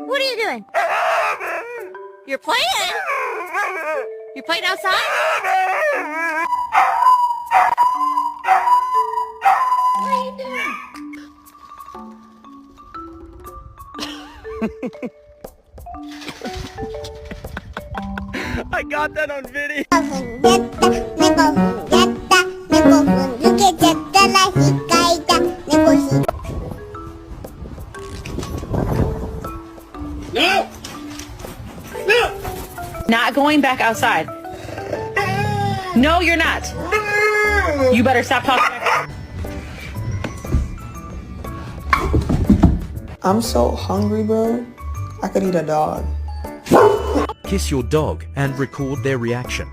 What are you doing? You're playing? You're playing outside? What are you doing? I got that on video. No! No! Not going back outside. No, you're not. You better stop talking. I'm so hungry, bro. I could eat a dog. Kiss your dog and record their reaction.